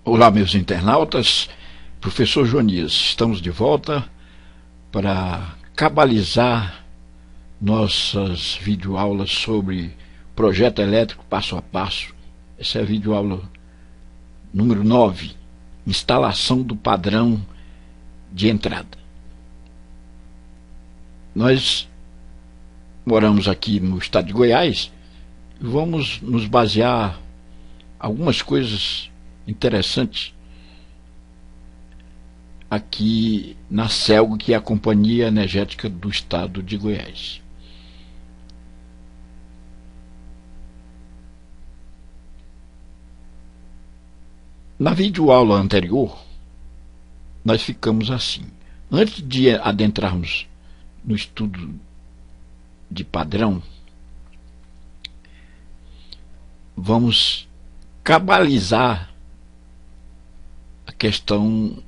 Olá, meus internautas, professor Jonias, estamos de volta para cabalizar nossas videoaulas sobre projeto elétrico passo a passo. Essa é a videoaula número 9, instalação do padrão de entrada. Nós moramos aqui no estado de Goiás e vamos nos basear algumas coisas interessantes aqui na CELG, que é a Companhia Energética do Estado de Goiás. Na videoaula anterior, nós ficamos assim. Antes de adentrarmos no estudo de padrão, vamos cabalizar a questão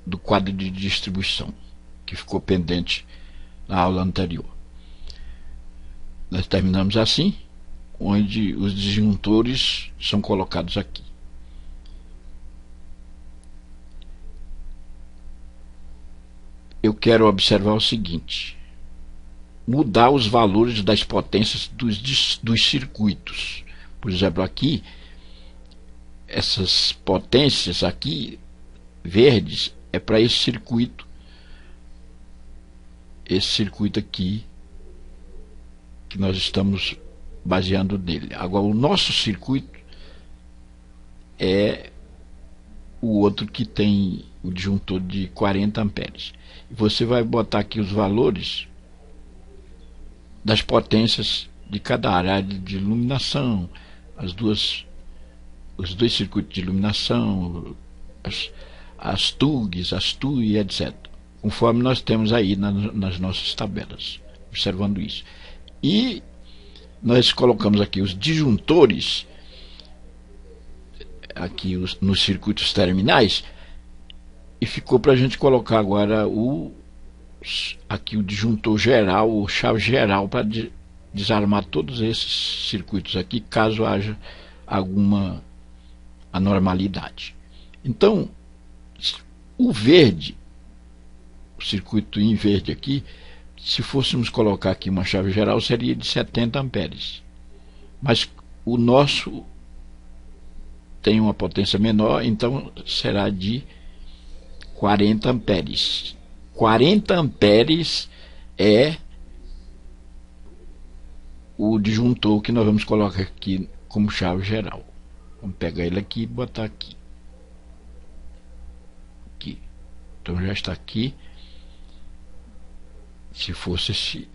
do quadro de distribuição, que ficou pendente na aula anterior. Nós terminamos assim, onde os disjuntores são colocados aqui. Eu quero observar o seguinte: mudar os valores das potências dos circuitos. Por exemplo, aqui, essas potências aqui verdes é para esse circuito aqui que nós estamos baseando nele. Agora, o nosso circuito é o outro que tem o disjuntor de 40 amperes. Você vai botar aqui os valores das potências de cada área de iluminação, os dois circuitos de iluminação, as TUGs, as TUI, etc. Conforme nós temos aí nas nossas tabelas, observando isso. E nós colocamos aqui os disjuntores, aqui nos circuitos terminais, e ficou para a gente colocar agora aqui o disjuntor geral, ou chave geral, para desarmar todos esses circuitos aqui, caso haja alguma anormalidade. Então, o verde, o circuito em verde aqui, se fôssemos colocar aqui uma chave geral, seria de 70 amperes. Mas o nosso tem uma potência menor, então será de 40 amperes. 40 amperes é o disjuntor que nós vamos colocar aqui como chave geral. Vamos pegar ele aqui e botar aqui. Então já está aqui. Se fosse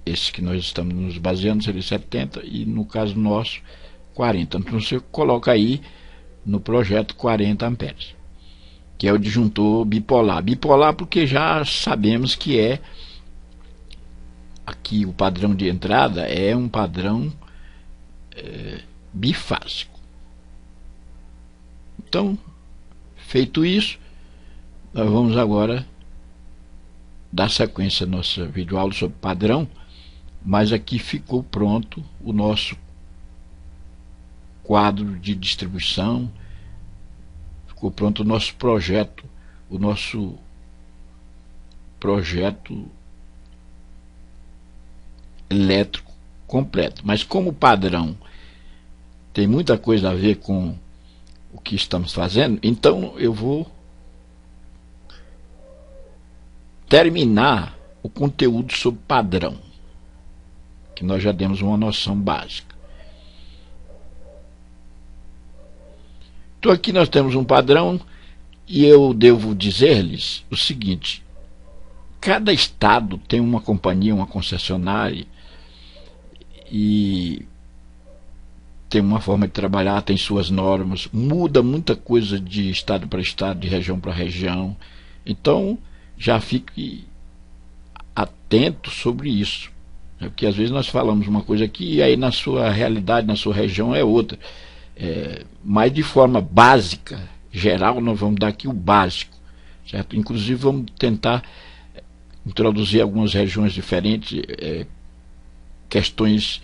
esse que nós estamos nos baseando, seria 70, e no caso nosso 40. Então você coloca aí no projeto 40 amperes, que é o disjuntor bipolar. Bipolar porque já sabemos que é aqui o padrão de entrada é um padrão bifásico. Então, feito isso, nós vamos agora dar sequência à nossa videoaula sobre padrão, mas aqui ficou pronto o nosso quadro de distribuição, ficou pronto o nosso projeto elétrico completo. Mas como o padrão tem muita coisa a ver com o que estamos fazendo, então eu vou terminar o conteúdo sobre padrão, que nós já demos uma noção básica. Então aqui nós temos um padrão, e eu devo dizer-lhes o seguinte: cada estado tem uma companhia, uma concessionária, e tem uma forma de trabalhar, tem suas normas, muda muita coisa de estado para estado, de região para região. Então já fique atento sobre isso, porque às vezes nós falamos uma coisa aqui e aí na sua realidade, na sua região é outra. Mas de forma básica, geral, nós vamos dar aqui o básico, certo? Inclusive vamos tentar introduzir algumas regiões diferentes, questões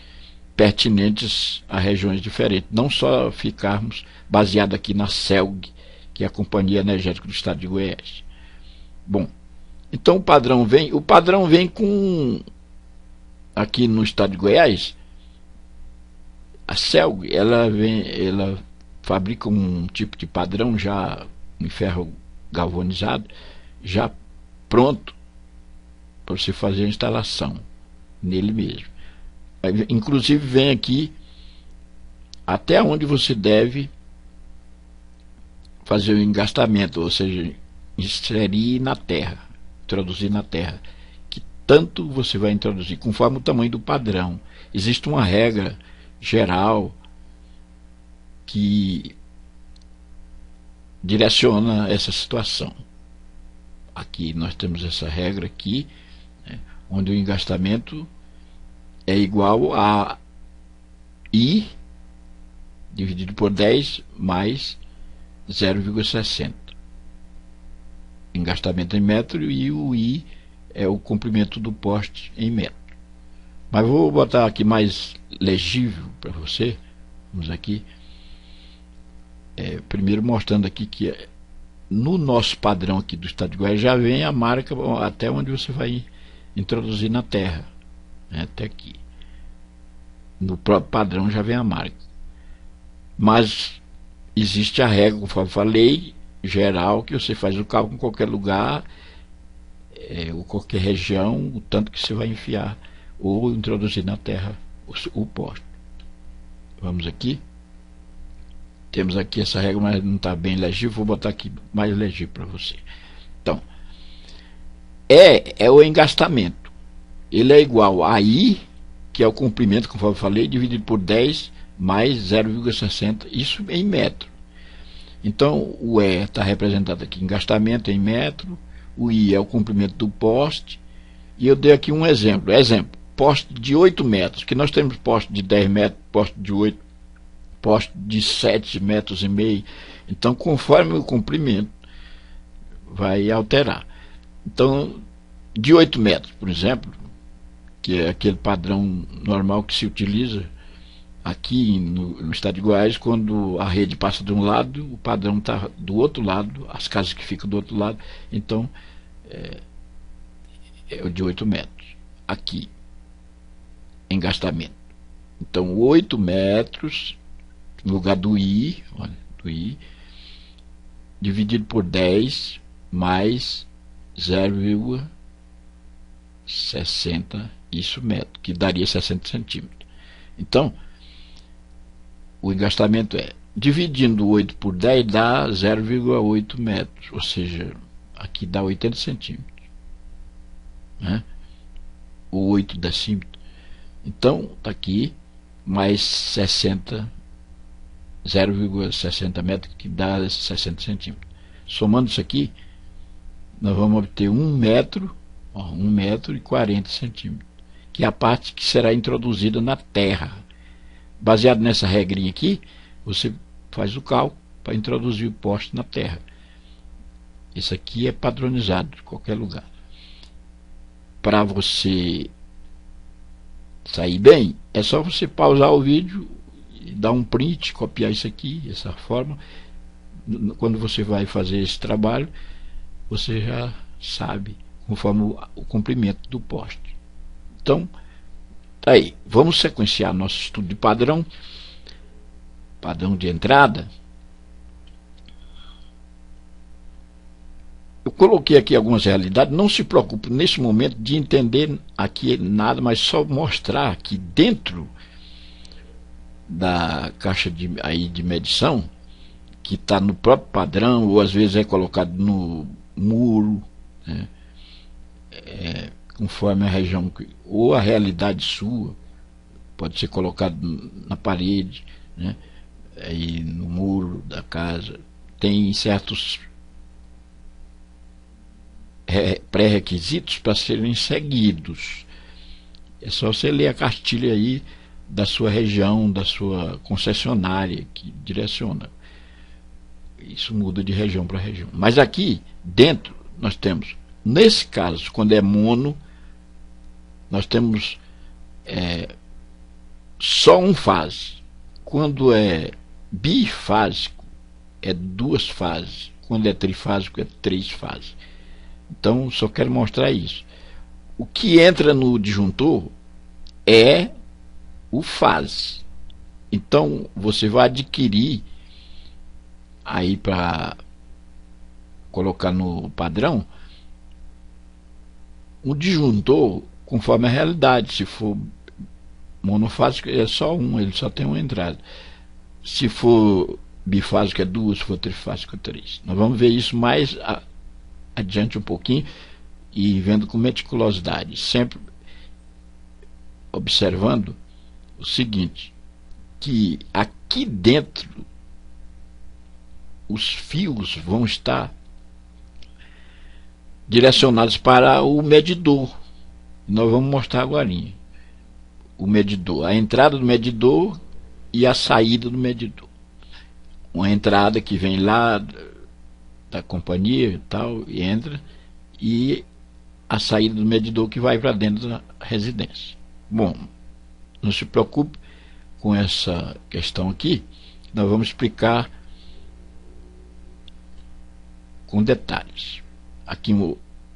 pertinentes a regiões diferentes, não só ficarmos baseados aqui na CELG, que é a Companhia Energética do Estado de Goiás. Bom, então o padrão vem com, aqui no Estado de Goiás, a CELG, ela fabrica um tipo de padrão já em ferro galvanizado, já pronto para você fazer a instalação nele mesmo. Inclusive vem aqui até onde você deve fazer o engastamento, ou seja, inserir na terra, introduzir na terra, que tanto você vai introduzir conforme o tamanho do padrão. Existe uma regra geral que direciona essa situação. Aqui nós temos essa regra aqui, né, onde o engastamento é igual a I dividido por 10 mais 0,60. Engastamento em metro, e o I é o comprimento do poste em metro. Mas vou botar aqui mais legível para você. Vamos aqui. Primeiro mostrando aqui que no nosso padrão aqui do Estado de Goiás já vem a marca até onde você vai introduzir na terra, né, até aqui. No próprio padrão já vem a marca. Mas existe a regra, conforme falei, geral, que você faz o cálculo em qualquer lugar, ou qualquer região, o tanto que você vai enfiar ou introduzir na terra o poste. Vamos aqui. Temos aqui essa regra, mas não está bem legível. Vou botar aqui mais legível para você. Então, é o engastamento. Ele é igual a I, que é o comprimento, conforme eu falei, dividido por 10 mais 0,60, isso em metro. Então, o E está representado aqui, engastamento em metro, o I é o comprimento do poste, e eu dei aqui um exemplo. Poste de 8 metros, que nós temos poste de 10 metros, poste de 8, poste de 7,5 metros. Então, conforme o comprimento, vai alterar. Então, de 8 metros, por exemplo, que é aquele padrão normal que se utiliza aqui no Estado de Goiás, quando a rede passa de um lado, o padrão está do outro lado, as casas que ficam do outro lado, então é o de 8 metros. Aqui, engastamento. Então, 8 metros, no lugar do I, olha, do I, dividido por 10 mais 0,60, isso metro, que daria 60 centímetros. Então, o engastamento dividindo 8 por 10 dá 0,8 metros, ou seja, aqui dá 80 centímetros, né? Ou 8 decímetros. Então, está aqui, mais 0,60 metros, que dá 60 centímetros. Somando isso aqui, nós vamos obter 1 metro, 1 metro e 40 centímetros, que é a parte que será introduzida na terra. Baseado nessa regrinha aqui, você faz o cálculo para introduzir o poste na terra. Isso aqui é padronizado de qualquer lugar. Para você sair bem, é só você pausar o vídeo e dar um print, copiar isso aqui, essa forma. Quando você vai fazer esse trabalho, você já sabe conforme o comprimento do poste. Então, tá aí. Vamos sequenciar nosso estudo de padrão de entrada. Eu coloquei aqui algumas realidades. Não se preocupe nesse momento de entender aqui nada, mas só mostrar que dentro da caixa de medição, que está no próprio padrão, ou às vezes é colocado no muro, né, conforme a região ou a realidade sua, pode ser colocado na parede, né, aí no muro da casa. Tem certos pré-requisitos para serem seguidos. É só você ler a cartilha aí da sua região, da sua concessionária, que direciona. Isso muda de região para região. Mas aqui dentro nós temos, nesse caso, quando é mono, nós temos só um fase. Quando é bifásico, é duas fases, quando é trifásico é três fases. Então só quero mostrar isso. O que entra no disjuntor é o fase. Então você vai adquirir aí para colocar no padrão um disjuntor conforme a realidade. Se for monofásico é só um, ele só tem uma entrada. Se for bifásico é duas, se for trifásico é três. Nós vamos ver isso mais adiante um pouquinho e vendo com meticulosidade, sempre observando o seguinte, que aqui dentro os fios vão estar direcionados para o medidor. Nós vamos mostrar agora o medidor, a entrada do medidor e a saída do medidor. Uma entrada que vem lá da companhia e tal, e entra, e a saída do medidor que vai para dentro da residência. Bom, não se preocupe com essa questão aqui, nós vamos explicar com detalhes. Aqui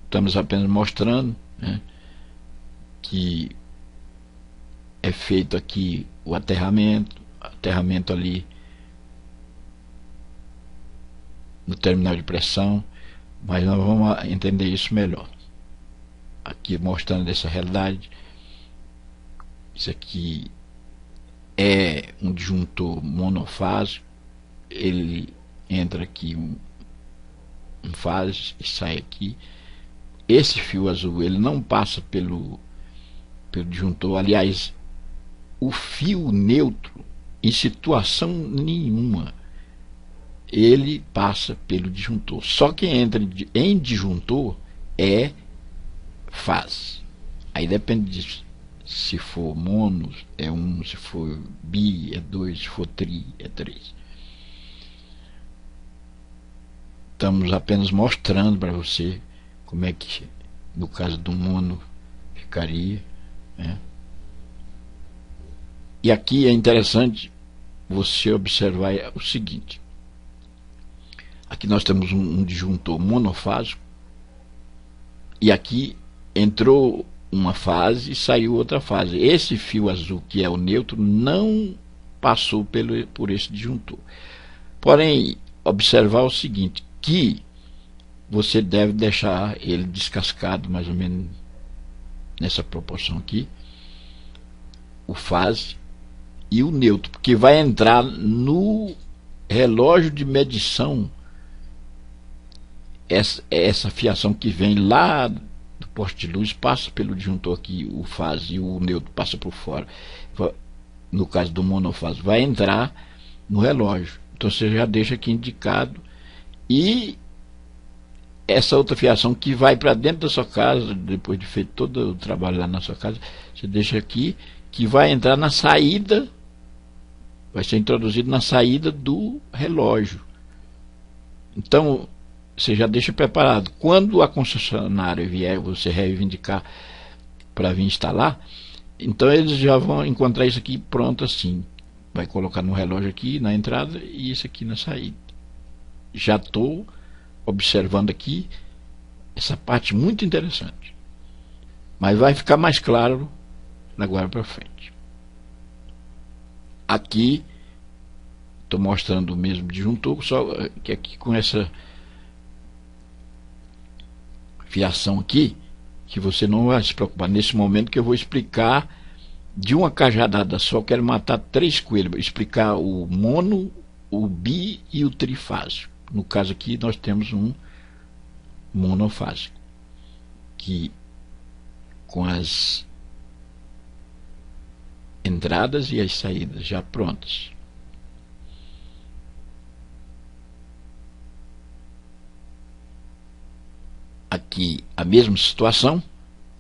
estamos apenas mostrando, né, que é feito aqui o aterramento ali no terminal de pressão, mas nós vamos entender isso melhor. Aqui mostrando essa realidade. Isso aqui é um disjuntor monofásico, ele entra aqui em fase e sai aqui. Esse fio azul ele não passa pelo disjuntor, aliás, o fio neutro em situação nenhuma ele passa pelo disjuntor. Só quem entra em disjuntor é fase. Aí depende disso. Se for mono é 1, se for bi é 2, se for tri é 3. Estamos apenas mostrando para você como é que no caso do mono ficaria, né? E aqui é interessante você observar o seguinte. Aqui nós temos um disjuntor monofásico e aqui entrou uma fase e saiu outra fase. Esse fio azul que é o neutro não passou por esse disjuntor. Porém, observar o seguinte, que você deve deixar ele descascado mais ou menos nessa proporção aqui, o fase e o neutro, porque vai entrar no relógio de medição essa fiação que vem lá do poste de luz, passa pelo disjuntor aqui, o fase, e o neutro passa por fora. No caso do monofásico, vai entrar no relógio. Então você já deixa aqui indicado. E essa outra fiação que vai para dentro da sua casa, depois de feito todo o trabalho lá na sua casa, você deixa aqui, que vai entrar na saída, vai ser introduzido na saída do relógio. Então você já deixa preparado. Quando a concessionária vier você reivindicar para vir instalar, então eles já vão encontrar isso aqui pronto assim. Vai colocar no relógio aqui na entrada e isso aqui na saída. Já estou observando aqui essa parte muito interessante, mas vai ficar mais claro agora para frente. Aqui estou mostrando o mesmo disjuntor, só que aqui com essa fiação aqui, que você não vai se preocupar nesse momento, que eu vou explicar de uma cajadada só. Quero matar 3 coelhos, explicar o mono, o bi e o trifásico. No caso aqui nós temos um monofásico, que com as entradas e as saídas já prontas. Aqui a mesma situação,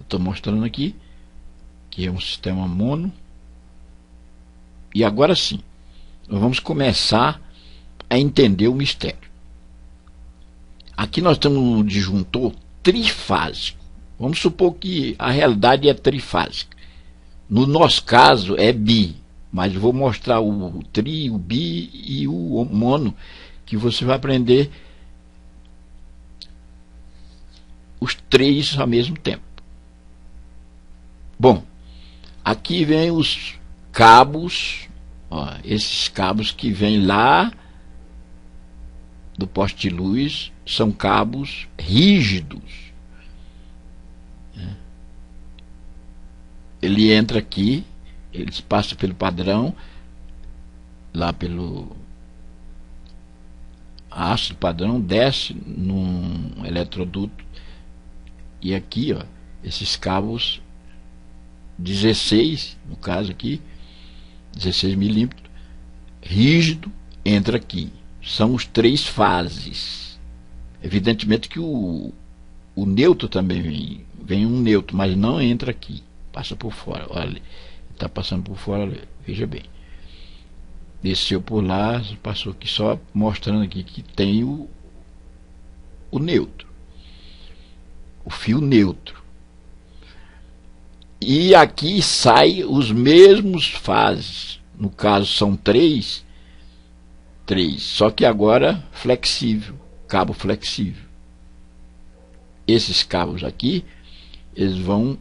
estou mostrando aqui, que é um sistema mono. E agora sim, nós vamos começar a entender o mistério. Aqui nós temos um disjuntor trifásico. Vamos supor que a realidade é trifásica. No nosso caso é bi, mas vou mostrar o tri, o bi e o mono, que você vai aprender os três ao mesmo tempo. Bom, aqui vem os cabos, ó, esses cabos que vêm lá do poste de luz são cabos rígidos. Ele entra aqui, eles passam pelo padrão, lá pelo aço padrão, desce num eletroduto, e aqui, ó, esses cabos 16, no caso aqui, 16 milímetros, rígido, entra aqui. São os três fases. Evidentemente que o neutro também vem um neutro, mas não entra aqui, passa por fora. Olha, está passando por fora, veja bem. Desceu por lá, passou aqui, só mostrando aqui que tem o neutro, o fio neutro. E aqui sai os mesmos fases, no caso são três, só que agora flexível, cabo flexível. Esses cabos aqui, eles vão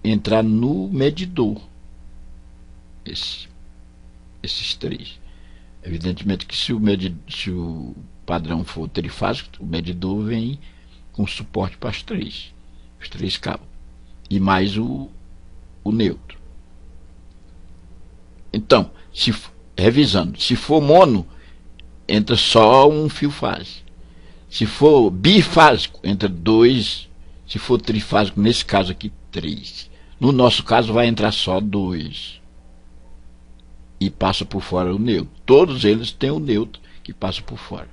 entrar no medidor, esses três. Evidentemente que se o padrão for trifásico, o medidor vem com suporte para os três cabos, e mais o neutro. Então, revisando, se for mono, entra só um fio fase. Se for bifásico, entra dois. Se for trifásico, nesse caso aqui, três. No nosso caso, vai entrar só dois. E passa por fora o neutro. Todos eles têm o neutro que passa por fora.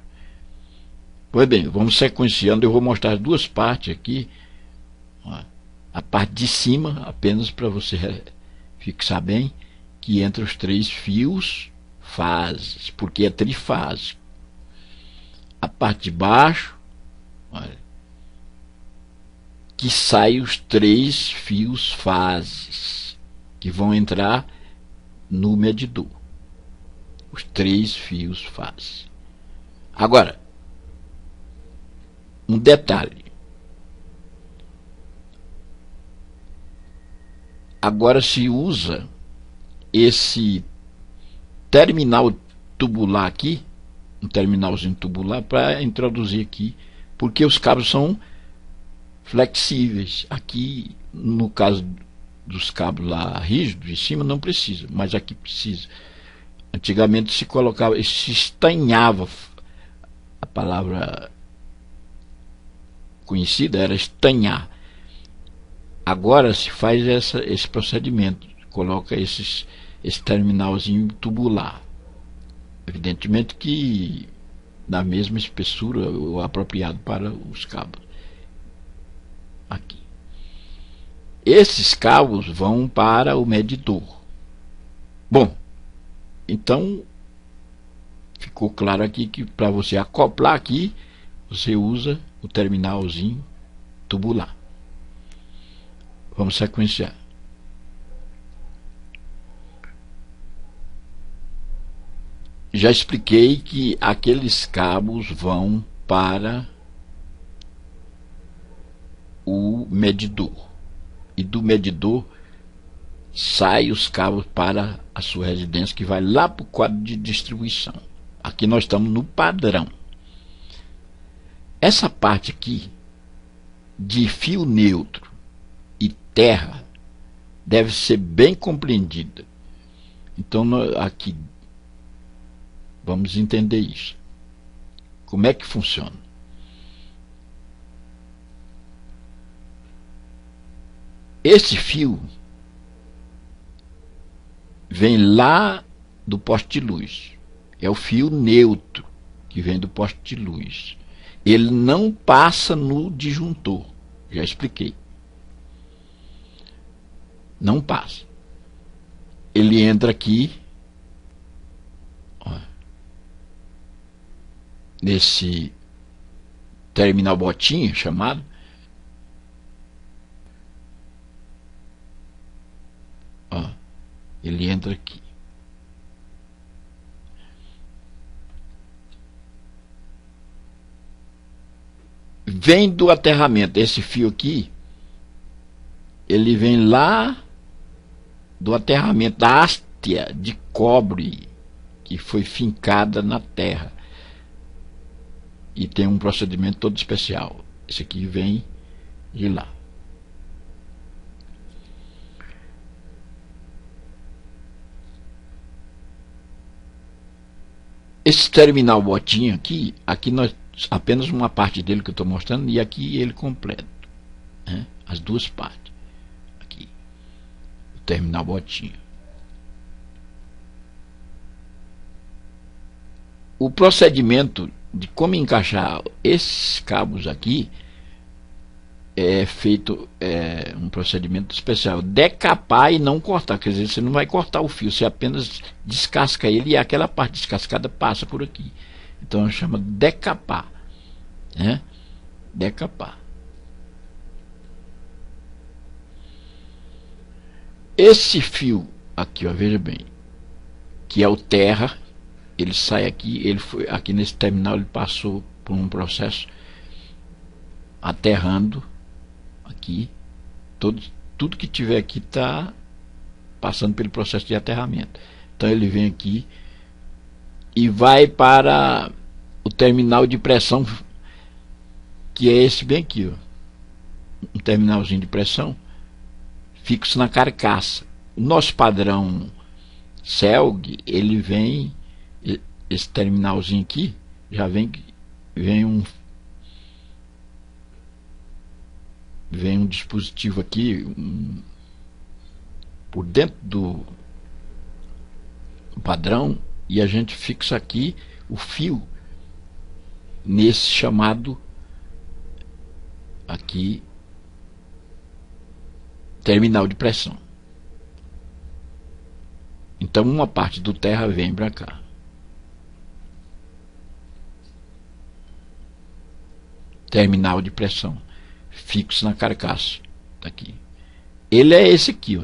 Pois bem, vamos sequenciando. Eu vou mostrar as duas partes aqui. A parte de cima, apenas para você fixar bem, que entra os três fios fases, porque é trifásico. A parte de baixo, olha, que sai os três fios fases, que vão entrar no medidor. Os três fios fases. Agora, um detalhe. Agora se usa esse terminal tubular aqui, um terminalzinho tubular, para introduzir aqui, porque os cabos são flexíveis. Aqui, no caso dos cabos lá rígidos, de cima não precisa, mas aqui precisa. Antigamente se colocava, se estanhava, a palavra conhecida era estanhar. Agora se faz esse procedimento, coloca esse terminalzinho tubular. Evidentemente que na mesma espessura, o apropriado para os cabos. Aqui. Esses cabos vão para o medidor. Bom, então ficou claro aqui que para você acoplar aqui, você usa o terminalzinho tubular. Vamos sequenciar. Já expliquei que aqueles cabos vão para o medidor, e do medidor sai os cabos para a sua residência, que vai lá para o quadro de distribuição. Aqui nós estamos no padrão. Essa parte aqui de fio neutro e terra deve ser bem compreendida. Então aqui vamos entender isso. Como é que funciona? Esse fio vem lá do poste de luz. É o fio neutro que vem do poste de luz. Ele não passa no disjuntor. Já expliquei. Não passa. Ele entra aqui, ó, nesse terminal botinha chamado, ó, ele entra aqui. vem do aterramento. Esse fio aqui, ele vem lá do aterramento da hastia de cobre que foi fincada na terra, e tem um procedimento todo especial. Esse aqui vem de lá. Esse terminal botinha aqui nós apenas uma parte dele que eu estou mostrando, e aqui ele completo, né? As duas partes. Aqui o terminal botinha. O procedimento de como encaixar esses cabos aqui é feito um procedimento especial: decapar e não cortar. Quer dizer, você não vai cortar o fio, você apenas descasca ele, e aquela parte descascada passa por aqui. Então chama decapar, né? Decapar. Esse fio aqui, ó, veja bem, que é o terra, ele sai aqui, ele foi aqui nesse terminal, ele passou por um processo aterrando aqui. Tudo que tiver aqui está passando pelo processo de aterramento. Então ele vem aqui e vai para o terminal de pressão, que é esse bem aqui, ó. Um terminalzinho de pressão fixo na carcaça. O nosso padrão Celg, ele vem, esse terminalzinho aqui já vem um dispositivo aqui por dentro do padrão, e a gente fixa aqui o fio nesse chamado aqui terminal de pressão. Então uma parte do terra vem para cá. Terminal de pressão fixo na carcaça aqui. Ele é esse aqui, ó.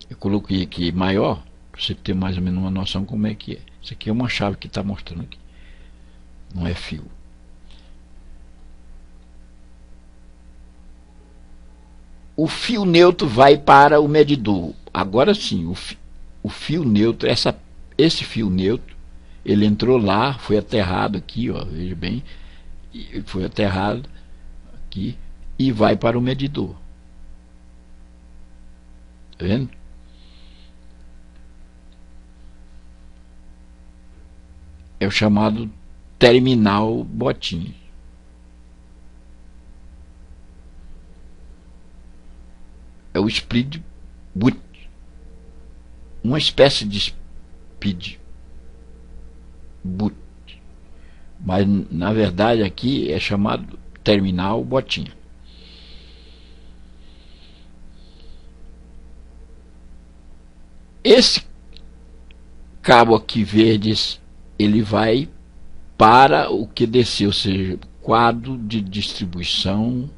Eu coloquei aqui maior para você ter mais ou menos uma noção como é que é. Isso aqui é uma chave que está mostrando aqui, não é fio. O fio neutro vai para o medidor. Agora sim, o fio neutro, esse fio neutro, ele entrou lá, foi aterrado aqui, ó, veja bem, foi aterrado aqui e vai para o medidor. Tá vendo? É o chamado terminal botinha. É o speed boot, uma espécie de speed boot, mas na verdade aqui é chamado terminal botinha. Esse cabo aqui verdes, ele vai para o que desceu, ou seja, quadro de distribuição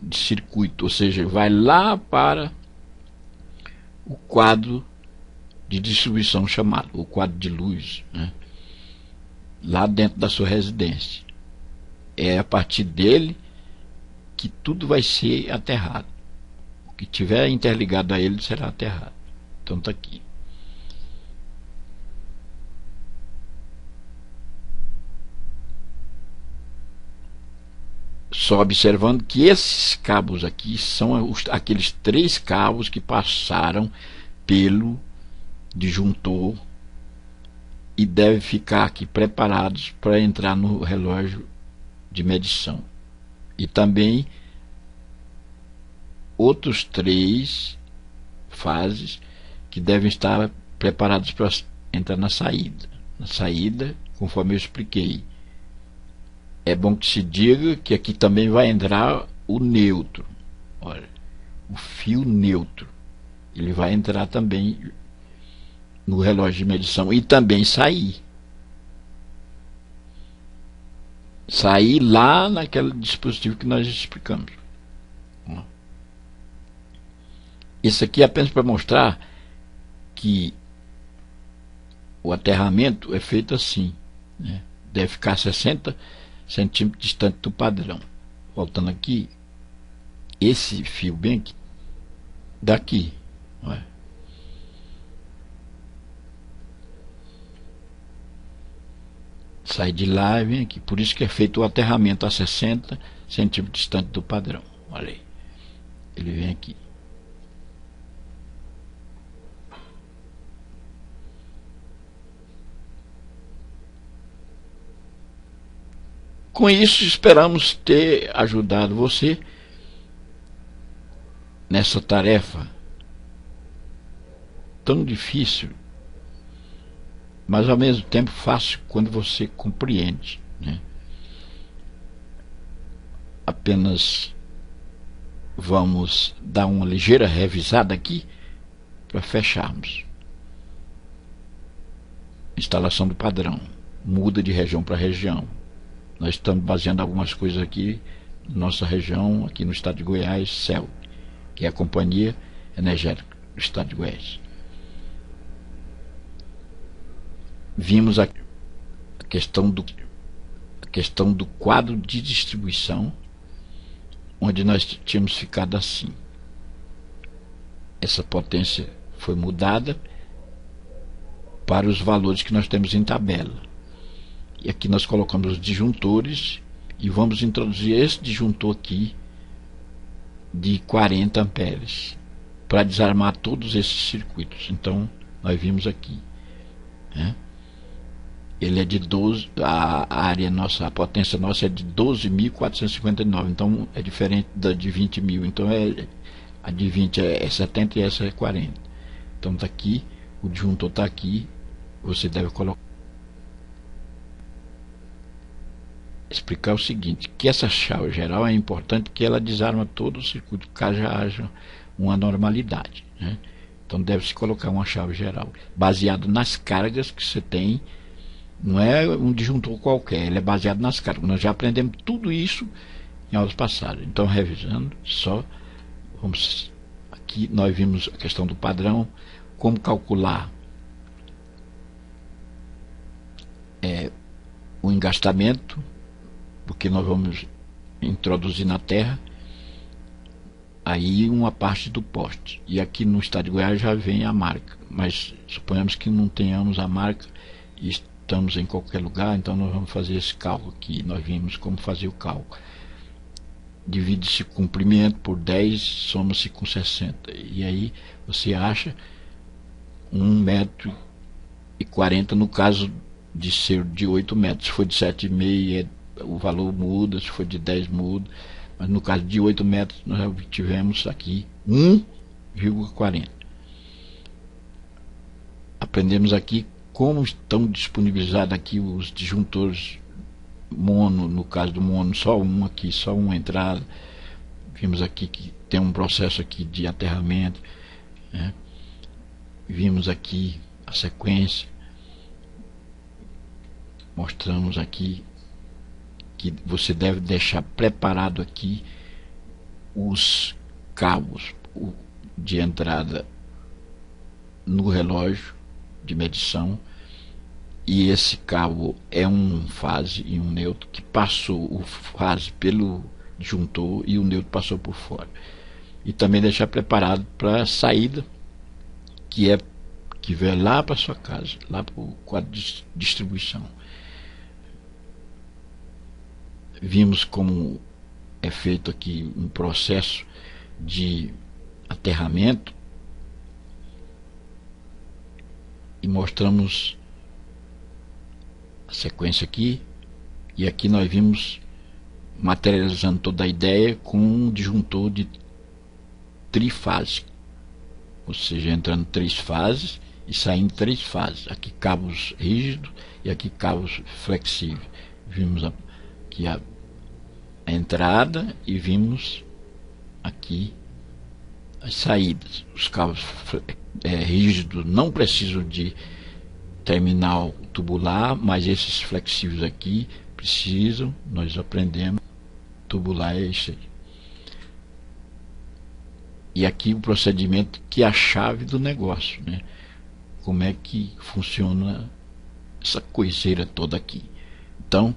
de circuito, ou seja, vai lá para o quadro de distribuição chamado o quadro de luz, né? Lá dentro da sua residência. É a partir dele que tudo vai ser aterrado. O que tiver interligado a ele será aterrado. Então está aqui. Só observando que esses cabos aqui são aqueles 3 cabos que passaram pelo disjuntor e devem ficar aqui preparados para entrar no relógio de medição. E também outros 3 fases que devem estar preparados para entrar na saída. Na saída, conforme eu expliquei. É bom que se diga que aqui também vai entrar o neutro. Olha, o fio neutro. Ele vai entrar também no relógio de medição e também sair. Sair lá naquele dispositivo que nós explicamos. Isso aqui é apenas para mostrar que o aterramento é feito assim, né? Deve ficar 60 centímetros distante do padrão. Voltando aqui, esse fio bem aqui, daqui, olha, sai de lá e vem aqui. Por isso que é feito o aterramento a 60 centímetros distante do padrão. Olha aí, ele vem aqui. Com isso, esperamos ter ajudado você nessa tarefa tão difícil, mas ao mesmo tempo fácil quando você compreende, né? Apenas vamos dar uma ligeira revisada aqui para fecharmos. Instalação do padrão, muda de região para região. Nós estamos baseando algumas coisas aqui na nossa região, aqui no estado de Goiás, CELG, que é a Companhia Energética do Estado de Goiás. Vimos a questão do quadro de distribuição, onde nós tínhamos ficado assim. Essa potência foi mudada para os valores que nós temos em tabela. E aqui nós colocamos os disjuntores e vamos introduzir esse disjuntor aqui de 40 amperes para desarmar todos esses circuitos. Então nós vimos aqui, né? Ele é de 12, a área nossa, a potência nossa é de 12.459, então é diferente da de 20.000. Então a de 20 é 70 e essa é 40. Então tá aqui, o disjuntor está aqui, você deve colocar. Explicar o seguinte, que essa chave geral é importante, que ela desarma todo o circuito caso haja uma anormalidade, né? Então deve-se colocar uma chave geral baseado nas cargas que você tem. Não é um disjuntor qualquer, ele é baseado nas cargas. Nós já aprendemos tudo isso em aulas passadas. Então, revisando, vamos aqui, nós vimos a questão do padrão, como calcular o engastamento, porque nós vamos introduzir na terra aí uma parte do poste. E aqui no estado de Goiás já vem a marca, mas suponhamos que não tenhamos a marca e estamos em qualquer lugar, então nós vamos fazer esse cálculo aqui. Nós vimos como fazer o cálculo. Divide-se comprimento por 10, soma-se com 60. E aí você acha 1,40 m, no caso de ser de 8 metros. Se for de 7,5, o valor muda, se for de 10 muda. Mas no caso de 8 metros, nós obtivemos aqui 1,40. Aprendemos aqui como estão disponibilizados aqui os disjuntores mono. No caso do mono, só um aqui, só uma entrada. Vimos aqui que tem um processo aqui de aterramento, né? Vimos aqui a sequência. Mostramos aqui que você deve deixar preparado aqui os cabos de entrada no relógio de medição, e esse cabo é um fase e um neutro, que passou o fase pelo disjuntor e o neutro passou por fora. E também deixar preparado para a saída, que vai lá para sua casa, lá para o quadro de distribuição. Vimos como é feito aqui um processo de aterramento e mostramos a sequência aqui. E aqui nós vimos materializando toda a ideia com um disjuntor de trifásico, ou seja, entrando 3 fases e saindo 3 fases. Aqui cabos rígidos e aqui cabos flexíveis. Vimos aqui a entrada e vimos aqui as saídas. Os cabos rígidos não precisam de terminal tubular, mas esses flexíveis aqui precisam. Nós aprendemos. Tubular é isso aí. E aqui o procedimento, que é a chave do negócio, né? Como é que funciona essa coiseira toda aqui. Então,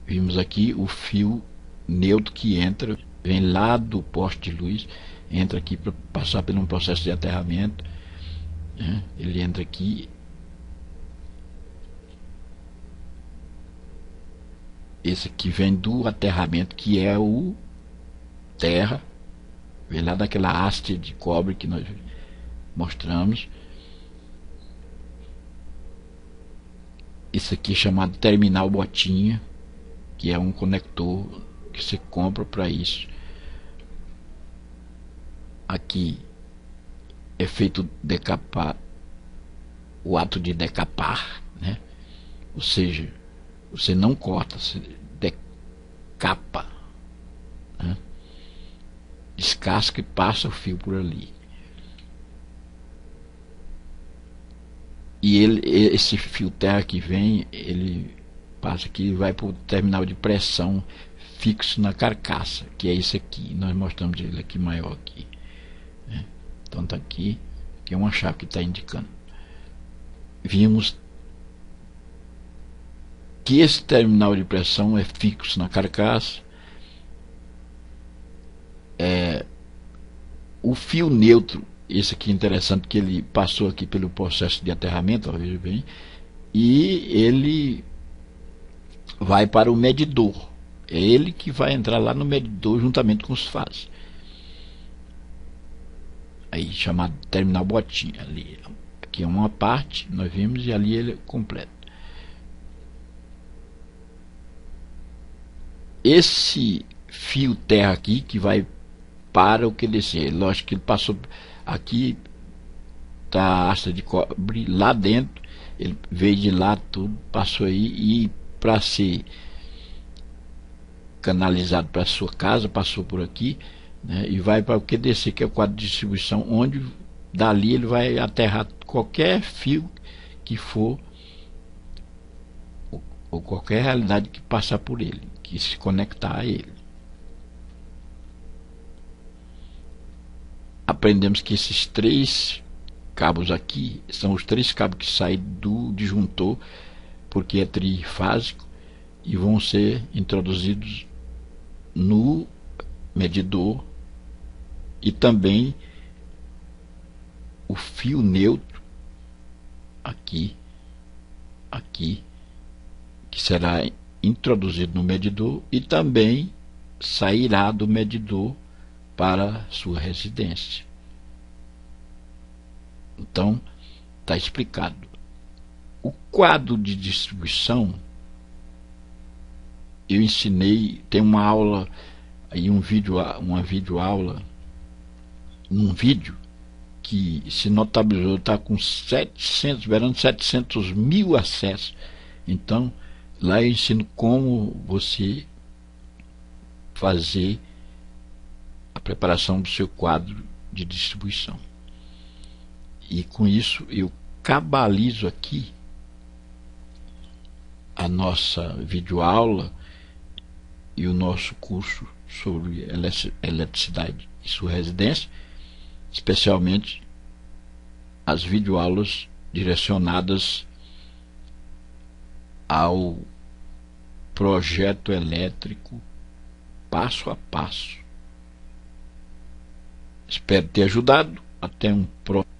Vimos aqui o fio neutro que entra, vem lá do poste de luz, entra aqui para passar por um processo de aterramento, né? Ele entra aqui, esse aqui vem do aterramento, que é o terra, vem lá daquela haste de cobre que nós mostramos. Esse aqui é chamado terminal botinha, que é um conector que você compra para isso. Aqui é feito decapar, o ato de decapar, né? Ou seja, você não corta, você decapa, né? Descasca e passa o fio por ali. E esse fio terra que vem, ele passa aqui e vai para o terminal de pressão fixo na carcaça, que é esse aqui. Nós mostramos ele aqui maior aqui, né? Então tá aqui, que é uma chave que está indicando. Vimos que esse terminal de pressão é fixo na carcaça. O fio neutro, esse aqui é interessante, que ele passou aqui pelo processo de aterramento, ó, veja bem, e ele vai para o medidor. É ele que vai entrar lá no medidor juntamente com os fases. Aí chamado terminal botinha ali. Aqui é uma parte, nós vimos, e ali ele é completo. Esse fio terra aqui que vai para o que descer, lógico que ele passou aqui, tá a haste de cobre lá dentro, ele veio de lá tudo, passou aí, e para ser canalizado para sua casa, passou por aqui, né, e vai para o que descer, que é o quadro de distribuição, onde dali ele vai aterrar qualquer fio que for, ou qualquer realidade que passar por ele, que se conectar a ele. Aprendemos que esses três cabos aqui são os três cabos que saem do disjuntor, porque é trifásico, e vão ser introduzidos no medidor, e também o fio neutro aqui, que será introduzido no medidor e também sairá do medidor para sua residência. Então está explicado. O quadro de distribuição eu ensinei, tem uma aula aí, uma videoaula, num vídeo que se notabilizou, está com 700 mil acessos. Então lá eu ensino como você fazer a preparação do seu quadro de distribuição. E com isso eu cabalizo aqui a nossa videoaula e o nosso curso sobre eletricidade e sua residência, especialmente as videoaulas direcionadas ao projeto elétrico passo a passo. Espero ter ajudado. Até um próximo.